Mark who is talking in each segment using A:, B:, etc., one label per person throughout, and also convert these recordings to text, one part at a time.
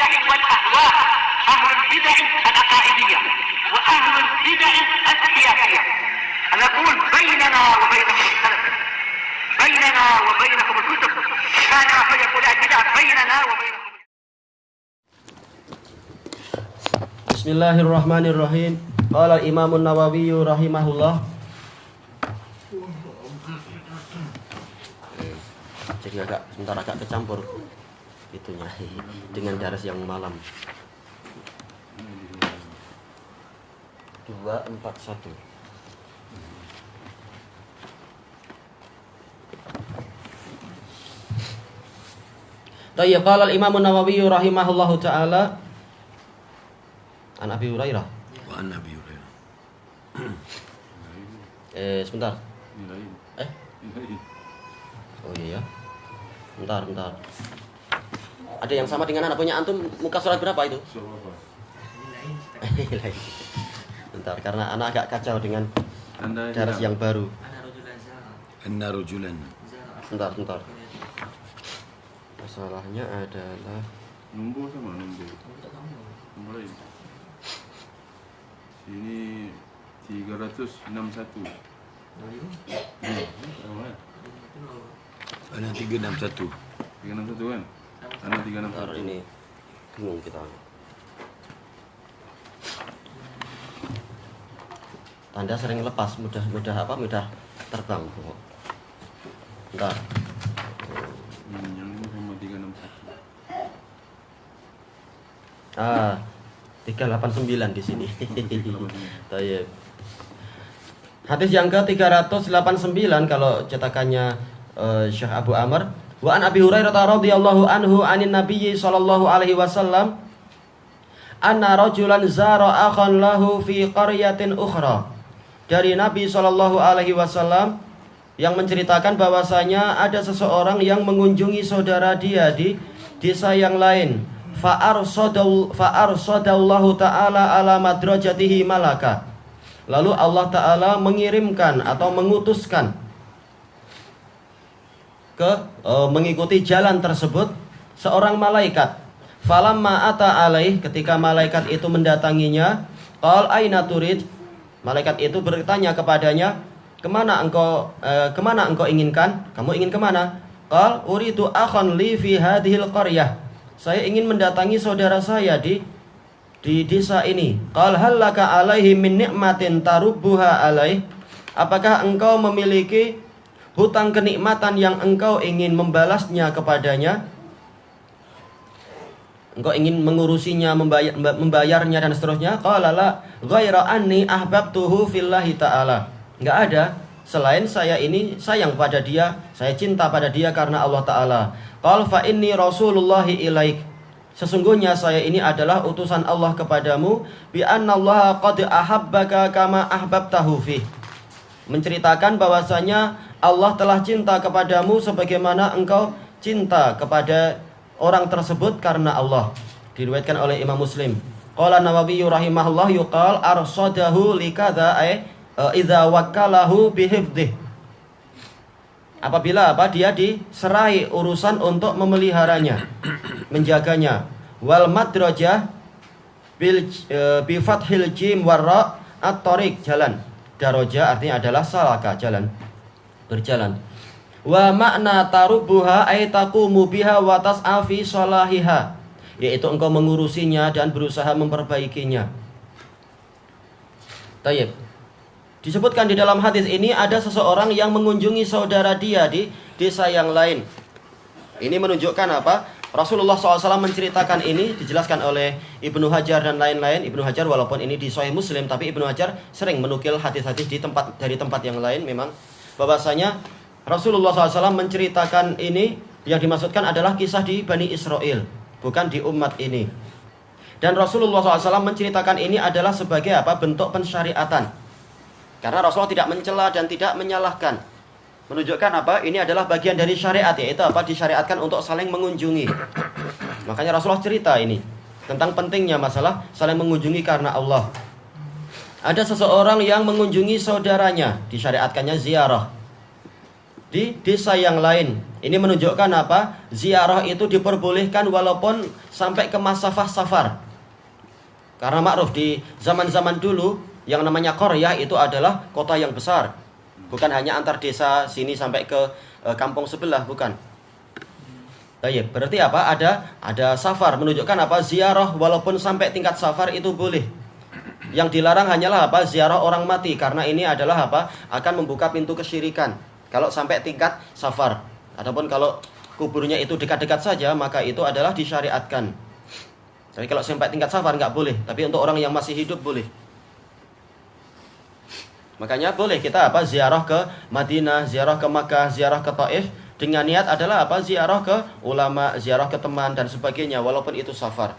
A: البدع والأهواء، أهل البدع العقائدية وأهل البدع السياسية. نقول بيننا وبينكم السلف، بيننا وبينكم الكتب، كان فيقول البدع بيننا وبينكم.
B: Bismillahirrahmanirrahim. Qala Imam Nawawi rahimahullah. Jadi sebentar agak kecampur itunya dengan daras yang malam. 241. Tayyib, qala Imam Nawawi rahimahullahu taala an Abi Hurairah.
C: Wa an Abi Hurairah.
B: Sebentar. Oh iya ya. Bentar. Ada yang sama dengan anak punya antum, muka surat berapa itu? Bentar, karena anak agak kacau dengan daras yang baru.
C: Anna rajulan.
B: Bentar. Masalahnya adalah
D: nombor sama nombor lain. Ini 361.
C: Ana 361.
D: 361 kan? Ana 361.
B: bentar, ini bingung kita. Tanda sering lepas, mudah terbang. Bentar.
D: Yang ini sama 361.
B: 389 di sini. Tayyib. Hadis yang ke-389 kalau cetakannya Syekh Abu Amr. Wa an Abi Hurairah radhiyallahu anhu anin Nabiy sallallahu alaihi wasallam anna rajulan zara akhan lahu fi qaryatin ukhra. Dari Nabi sallallahu alaihi wasallam yang menceritakan bahwasanya ada seseorang yang mengunjungi saudara dia di desa yang lain. Fa'arsadallahu ta'ala ala madrajatihi malaka. Lalu Allah Ta'ala mengirimkan atau mengutuskan mengikuti jalan tersebut seorang malaikat. Falamma ata alaih, ketika malaikat itu mendatanginya, qal aina turid. Malaikat itu bertanya kepadanya, kemana engkau inginkan? Kamu ingin kemana? Qal uridu akhan li fi hadhil qaryah. Saya ingin mendatangi saudara saya di desa ini. Qal hal laka alaihi min ni'matin tarubbuha alaih. Apakah engkau memiliki hutang kenikmatan yang engkau ingin membalasnya kepadanya? Engkau ingin mengurusinya, membayarnya dan seterusnya? Qala la ghaira anni ahbabtuhu fillahi ta'ala. Enggak ada selain saya ini sayang pada dia, saya cinta pada dia karena Allah Ta'ala. Qal fa inni rasulullahi ilaik. Sesungguhnya saya ini adalah utusan Allah kepadamu, bi annallaha qad ahabbaka kama ahbabtahu fi. Menceritakan bahwasanya Allah telah cinta kepadamu sebagaimana engkau cinta kepada orang tersebut karena Allah. Diriwayatkan oleh Imam Muslim. Qala Nawawi rahimahullah yuqal arsadahu likadza idza wakkalahu bihifdih. Apabila dia diserahi urusan untuk memeliharanya, menjaganya. Wal madrajah bi fathil jim warra at-tariq, jalan. Daraja artinya adalah salaka, jalan, berjalan. Wa makna tarubuha ay taqumu biha wa tas'a fi salahiha, yaitu engkau mengurusinya dan berusaha memperbaikinya. Tayyib. Disebutkan di dalam hadis ini ada seseorang yang mengunjungi saudara dia di desa yang lain. Ini menunjukkan apa? Rasulullah SAW menceritakan ini, dijelaskan oleh Ibnu Hajar dan lain-lain. Ibnu Hajar walaupun ini di Sahih Muslim, tapi Ibnu Hajar sering menukil hadis-hadis dari tempat yang lain. Memang bahwasanya Rasulullah SAW menceritakan ini, yang dimaksudkan adalah kisah di Bani Israel, bukan di umat ini. Dan Rasulullah SAW menceritakan ini adalah sebagai apa? Bentuk pensyariatan. Karena Rasulullah tidak mencela dan tidak menyalahkan. Menunjukkan apa? Ini adalah bagian dari syariat, yaitu apa? Disyariatkan untuk saling mengunjungi. Makanya Rasulullah cerita ini tentang pentingnya masalah saling mengunjungi karena Allah. Ada seseorang yang mengunjungi saudaranya, disyariatkannya ziarah. di desa yang lain. Ini menunjukkan apa? Ziarah itu diperbolehkan walaupun sampai ke masafah safar. Karena makruf di zaman-zaman dulu yang namanya qaryah itu adalah kota yang besar. Bukan hanya antar desa sini sampai ke kampung sebelah, bukan. Baik, berarti apa? Ada safar, menunjukkan apa? Ziarah walaupun sampai tingkat safar itu boleh. Yang dilarang hanyalah apa? Ziarah orang mati, karena ini adalah apa? Akan membuka pintu kesyirikan. Kalau sampai tingkat safar. Adapun kalau kuburnya itu dekat-dekat saja, maka itu adalah disyariatkan. Jadi kalau sampai tingkat safar nggak boleh, tapi untuk orang yang masih hidup boleh. Makanya boleh kita apa? Ziarah ke Madinah, ziarah ke Makkah, ziarah ke Taif dengan niat adalah apa? Ziarah ke ulama, ziarah ke teman dan sebagainya walaupun itu safar.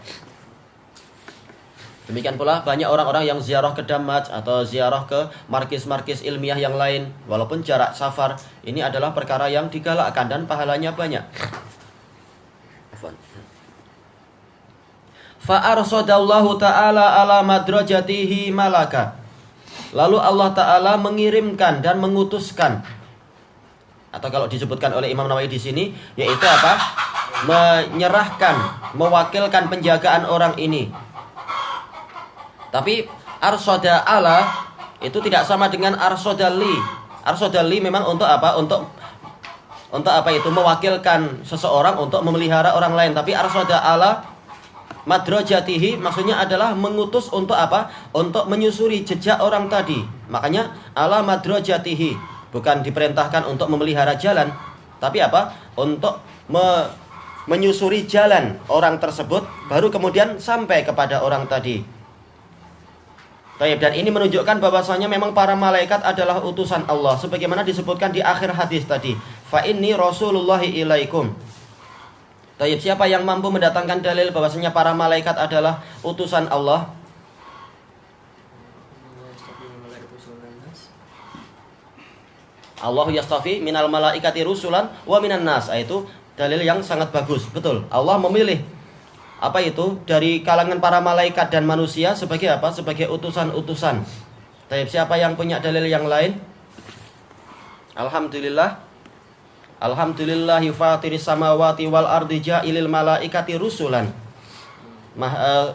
B: Demikian pula banyak orang-orang yang ziarah ke Damaj atau ziarah ke markis-markis ilmiah yang lain walaupun jarak safar. Ini adalah perkara yang digalakkan dan pahalanya banyak. Fa'arsadallahu ta'ala ala madrajatihi malaka. Lalu Allah Ta'ala mengirimkan dan mengutuskan, atau kalau disebutkan oleh Imam Nawawi di sini, yaitu apa? Menyerahkan, mewakilkan penjagaan orang ini. Tapi arsoda ala itu tidak sama dengan arsodali. Arsodali memang untuk apa? Untuk apa itu? Mewakilkan seseorang untuk memelihara orang lain. Tapi arsoda ala madrajatihi maksudnya adalah mengutus untuk apa? Untuk menyusuri jejak orang tadi. Makanya ala madrajatihi, bukan diperintahkan untuk memelihara jalan, tapi apa? Untuk menyusuri jalan orang tersebut baru kemudian sampai kepada orang tadi. Baik, dan ini menunjukkan bahwasanya memang para malaikat adalah utusan Allah sebagaimana disebutkan di akhir hadis tadi. Fa inni rasulullahi ilaikum. Baik, siapa yang mampu mendatangkan dalil bahwasanya para malaikat adalah utusan Allah? Allah yastafi minal malaikati rusulan wa minan nas. Itu dalil yang sangat bagus. Betul. Allah memilih apa itu dari kalangan para malaikat dan manusia sebagai apa? Sebagai utusan-utusan. Baik, siapa yang punya dalil yang lain? Alhamdulillah. Alhamdulillahi fatiris samawati wal ardi ja'ilil malaikati rusulan.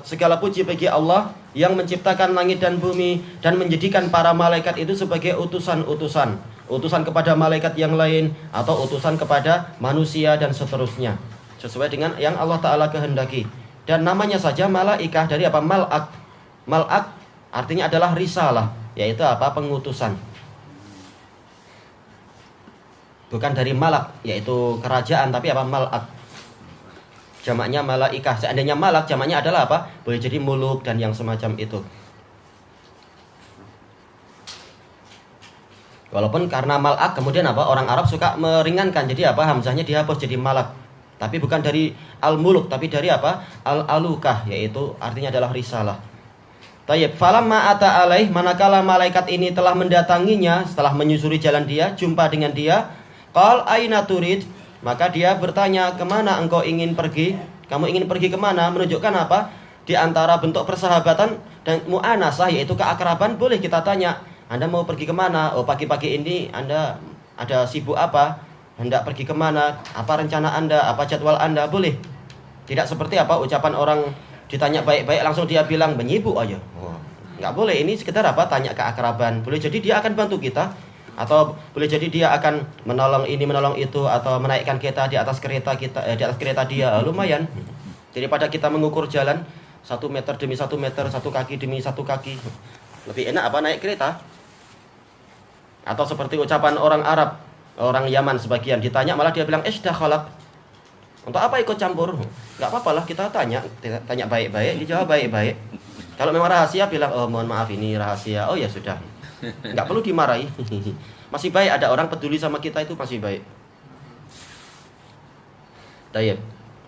B: Segala puji bagi Allah yang menciptakan langit dan bumi dan menjadikan para malaikat itu sebagai utusan-utusan. Utusan kepada malaikat yang lain atau utusan kepada manusia dan seterusnya. Sesuai dengan yang Allah Ta'ala kehendaki. Dan namanya saja malaikah dari apa? Mal'ak. Mal'ak artinya adalah risalah, yaitu apa? Pengutusan. Bukan dari malak, yaitu kerajaan, tapi apa? Mal'ak. Jamaknya malaikah. Seandainya malak, jamaknya adalah apa? Boleh jadi muluk dan yang semacam itu. Walaupun karena mal'ak kemudian apa? Orang Arab suka meringankan. Jadi apa? Hamzahnya dihapus jadi malak. Tapi bukan dari al-muluk, tapi dari apa? Al-alukah, yaitu artinya adalah risalah. Tayyib, falamma ata alaih, manakala malaikat ini telah mendatanginya, setelah menyusuri jalan dia, jumpa dengan dia, qal aina turid, maka dia bertanya, kemana engkau ingin pergi? Kamu ingin pergi kemana? Menunjukkan apa? Di antara bentuk persahabatan dan mu'anasah, yaitu keakraban, boleh kita tanya, Anda mau pergi kemana? Oh, pagi-pagi ini Anda ada sibuk apa? Hendak pergi kemana? Apa rencana Anda? Apa jadwal Anda? Boleh. Tidak seperti apa ucapan orang ditanya baik-baik langsung dia bilang menyibuk aja. Oh, nggak boleh. Ini sekedar apa? Tanya keakraban. Boleh jadi dia akan bantu kita, atau boleh jadi dia akan menolong ini menolong itu, atau menaikkan kita di atas kereta kita, di atas kereta dia. Lumayan. Daripada kita mengukur jalan 1 meter demi 1 meter, 1 kaki demi 1 kaki. Lebih enak apa naik kereta? Atau seperti ucapan orang Arab, orang Yaman sebagian, ditanya malah dia bilang isdakhalak. Untuk apa ikut campur? Enggak apa-apalah, kita tanya baik-baik, dijawab baik-baik. Kalau memang rahasia bilang, oh mohon maaf ini rahasia. Oh ya sudah. Enggak perlu dimarahi. Masih baik ada orang peduli sama kita, itu masih baik. Tayyib.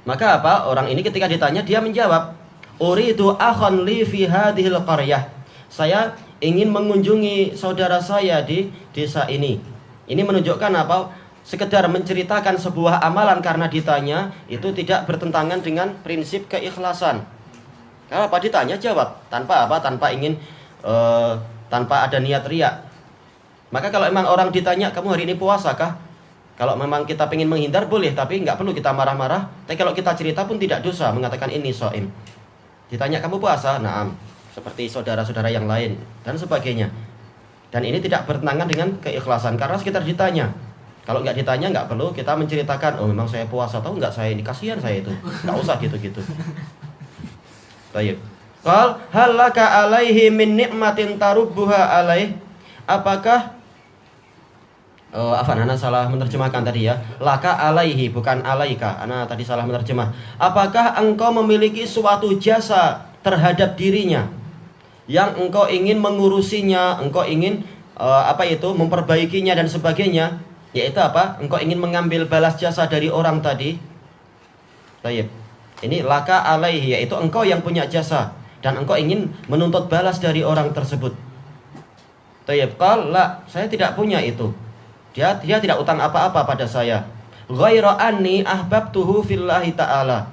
B: Maka apa? Orang ini ketika ditanya dia menjawab, uridu akhan li fi hadhil qaryah. Saya ingin mengunjungi saudara saya di desa ini. Ini menunjukkan apa? Sekedar menceritakan sebuah amalan karena ditanya itu tidak bertentangan dengan prinsip keikhlasan. Kalau apa ditanya jawab tanpa apa? Tanpa ingin tanpa ada niat riya. Maka kalau emang orang ditanya, kamu hari ini puasa kah? Kalau memang kita ingin menghindar boleh, tapi nggak perlu kita marah-marah. Tapi kalau kita cerita pun tidak dosa mengatakan ini shaim. Ditanya kamu puasa? Naam. Seperti saudara-saudara yang lain dan sebagainya. Dan ini tidak bertentangan dengan keikhlasan karena sekitar ditanya. Kalau nggak ditanya nggak perlu kita menceritakan, oh memang saya puasa, tahu nggak saya ini, kasihan saya itu. Nggak usah gitu-gitu. Baik. Qal halaka alaihi min nikmatin tarubbuha alaih. Apakah Ana salah menerjemahkan tadi ya. Laka alaihi bukan alaika. Ana tadi salah menerjemah. Apakah engkau memiliki suatu jasa terhadap dirinya yang engkau ingin mengurusinya, engkau ingin memperbaikinya dan sebagainya, yaitu apa? Engkau ingin mengambil balas jasa dari orang tadi. Baik. Ini laka alaihi, yaitu engkau yang punya jasa dan engkau ingin menuntut balas dari orang tersebut. Tayyib qal la, saya tidak punya itu. Dia tidak utang apa-apa pada saya. Ghaira anni ahbabtuhu fillahi ta'ala.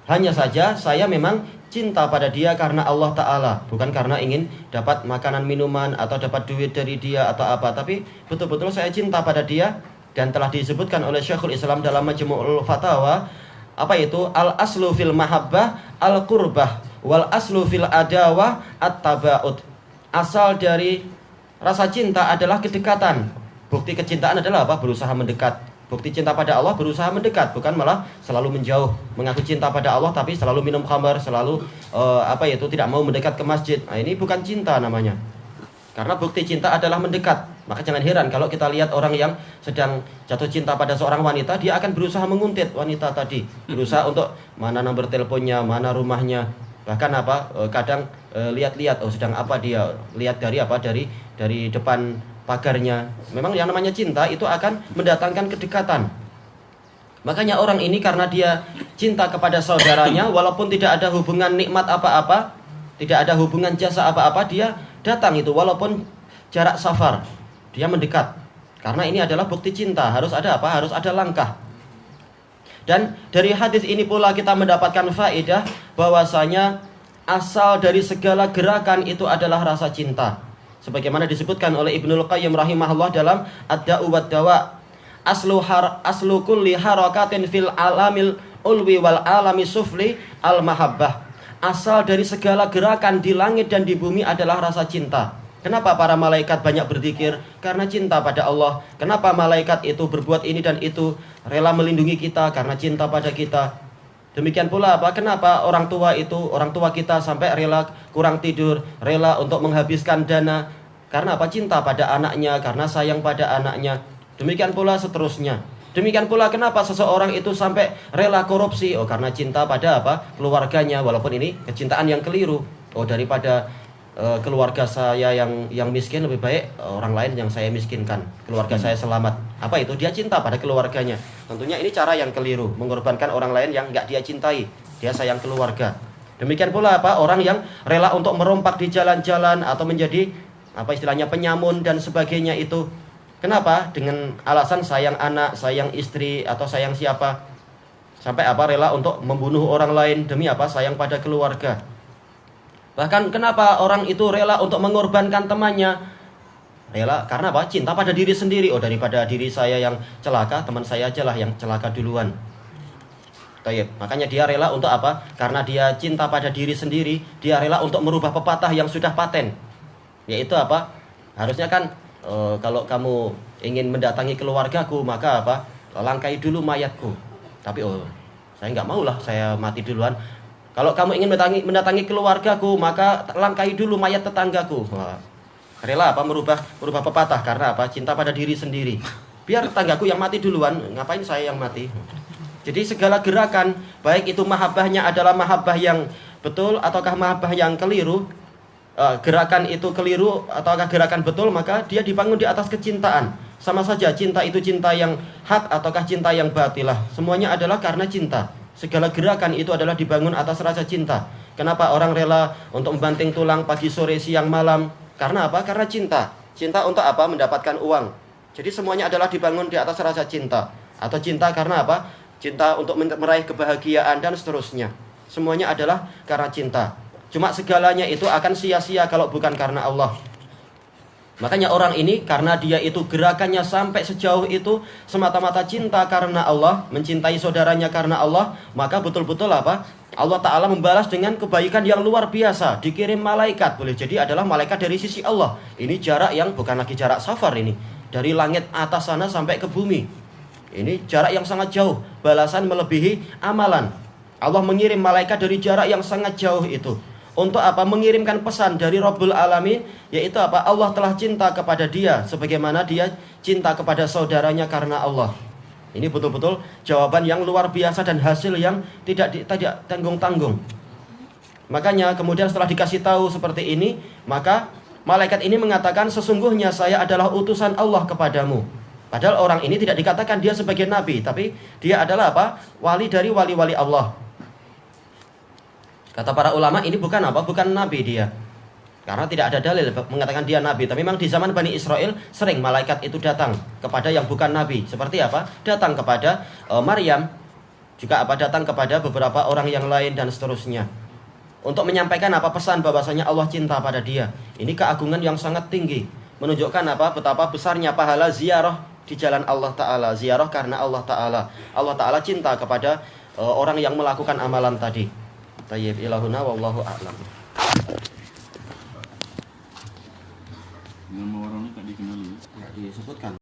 B: Hanya saja saya memang cinta pada dia karena Allah Ta'ala, bukan karena ingin dapat makanan minuman atau dapat duit dari dia atau apa, tapi betul-betul saya cinta pada dia. Dan telah disebutkan oleh Syekhul Islam dalam Majmu'ul Fatawa, apa itu? Al aslu fil mahabbah al qurbah wal aslu fil adawah at-taba'ud. Asal dari rasa cinta adalah kedekatan. Bukti kecintaan adalah apa? Berusaha mendekat. Bukti cinta pada Allah berusaha mendekat, bukan malah selalu menjauh. Mengaku cinta pada Allah tapi selalu minum khamar, selalu tidak mau mendekat ke masjid. Nah, ini bukan cinta namanya. Karena bukti cinta adalah mendekat. Maka jangan heran kalau kita lihat orang yang sedang jatuh cinta pada seorang wanita, dia akan berusaha menguntit wanita tadi, berusaha untuk mana nomor teleponnya, mana rumahnya. Bahkan kadang lihat-lihat, sedang apa dia, lihat dari depan pagarnya. Memang yang namanya cinta itu akan mendatangkan kedekatan. Makanya orang ini karena dia cinta kepada saudaranya, walaupun tidak ada hubungan nikmat apa-apa, tidak ada hubungan jasa apa-apa, dia datang itu walaupun jarak safar, dia mendekat. Karena ini adalah bukti cinta, harus ada apa? Harus ada langkah. Dan dari hadis ini pula kita mendapatkan faedah bahwasanya asal dari segala gerakan itu adalah rasa cinta. Sebagaimana disebutkan oleh Ibnul Qayyim rahimahullah dalam Ad-Da'u wad-Dawa, aslu kulli harakatin fil alamil ulwi wal alami sufli al mahabbah. Asal dari segala gerakan di langit dan di bumi adalah rasa cinta. Kenapa para malaikat banyak berzikir? Karena cinta pada Allah. Kenapa malaikat itu berbuat ini dan itu, rela melindungi kita karena cinta pada kita. Demikian pula kenapa orang tua kita sampai rela kurang tidur, rela untuk menghabiskan dana karena cinta pada anaknya, karena sayang pada anaknya. Demikian pula seterusnya. Demikian pula kenapa seseorang itu sampai rela korupsi, karena cinta pada keluarganya, walaupun ini kecintaan yang keliru. Daripada keluarga saya yang miskin, lebih baik orang lain yang saya miskinkan, keluarga saya selamat. Apa itu? Dia cinta pada keluarganya. Tentunya ini cara yang keliru, mengorbankan orang lain yang enggak dia cintai. Dia sayang keluarga. Demikian pula orang yang rela untuk merompak di jalan-jalan atau menjadi istilahnya penyamun dan sebagainya itu. Kenapa? Dengan alasan sayang anak, sayang istri atau sayang siapa. Sampai rela untuk membunuh orang lain demi sayang pada keluarga. Bahkan kenapa orang itu rela untuk mengorbankan temannya? Rela karena cinta pada diri sendiri. Daripada diri saya yang celaka, teman saya ajalah yang celaka duluan. Tayyib. Makanya dia rela untuk Karena dia cinta pada diri sendiri, dia rela untuk merubah pepatah yang sudah paten. Yaitu harusnya kan kalau kamu ingin mendatangi keluargaku, maka langkahi dulu mayatku. Tapi saya nggak maulah, saya mati duluan. Kalau kamu ingin mendatangi keluargaku, maka langkahi dulu mayat tetanggaku. Rela merubah pepatah karena cinta pada diri sendiri. Biar tetanggaku yang mati duluan, ngapain saya yang mati? Jadi segala gerakan, baik itu mahabbahnya adalah mahabbah yang betul ataukah mahabbah yang keliru, gerakan itu keliru ataukah gerakan betul, maka dia dibangun di atas kecintaan. Sama saja cinta itu cinta yang hak ataukah cinta yang batilah. Semuanya adalah karena cinta. Segala gerakan itu adalah dibangun atas rasa cinta. Kenapa orang rela untuk membanting tulang pagi, sore, siang, malam? Karena Karena cinta. Cinta untuk mendapatkan uang. Jadi semuanya adalah dibangun di atas rasa cinta. Atau cinta karena Cinta untuk meraih kebahagiaan dan seterusnya. Semuanya adalah karena cinta. Cuma segalanya itu akan sia-sia kalau bukan karena Allah. Makanya orang ini karena dia itu gerakannya sampai sejauh itu semata-mata cinta karena Allah, mencintai saudaranya karena Allah, maka betul-betul apa? Allah Ta'ala membalas dengan kebaikan yang luar biasa. Dikirim malaikat, boleh jadi adalah malaikat dari sisi Allah. Ini jarak yang bukan lagi jarak safar ini, dari langit atas sana sampai ke bumi. Ini jarak yang sangat jauh, balasan melebihi amalan. Allah mengirim malaikat dari jarak yang sangat jauh itu. Untuk apa? Mengirimkan pesan dari Rabbul Alamin, yaitu apa? Allah telah cinta kepada dia sebagaimana dia cinta kepada saudaranya karena Allah. Ini betul-betul jawaban yang luar biasa dan hasil yang tidak tanggung-tanggung. Makanya kemudian setelah dikasih tahu seperti ini, maka malaikat ini mengatakan, sesungguhnya saya adalah utusan Allah kepadamu. Padahal orang ini tidak dikatakan dia sebagai nabi, tapi dia adalah apa? Wali dari wali-wali Allah. Kata para ulama, ini bukan apa? Bukan nabi dia. Karena tidak ada dalil mengatakan dia nabi. Tapi memang di zaman Bani Israel sering malaikat itu datang kepada yang bukan nabi. Seperti apa? Datang kepada Maryam, juga apa? Datang kepada beberapa orang yang lain dan seterusnya. Untuk menyampaikan apa? Pesan bahwasanya Allah cinta pada dia. Ini keagungan yang sangat tinggi. Menunjukkan apa? Betapa besarnya pahala ziarah di jalan Allah Ta'ala. Ziarah karena Allah Ta'ala. Allah Ta'ala cinta kepada orang yang melakukan amalan tadi. Tayyib ilahuna wallahu a'lam.
D: Nama orang ni tak dikenali.
B: Disebutkan.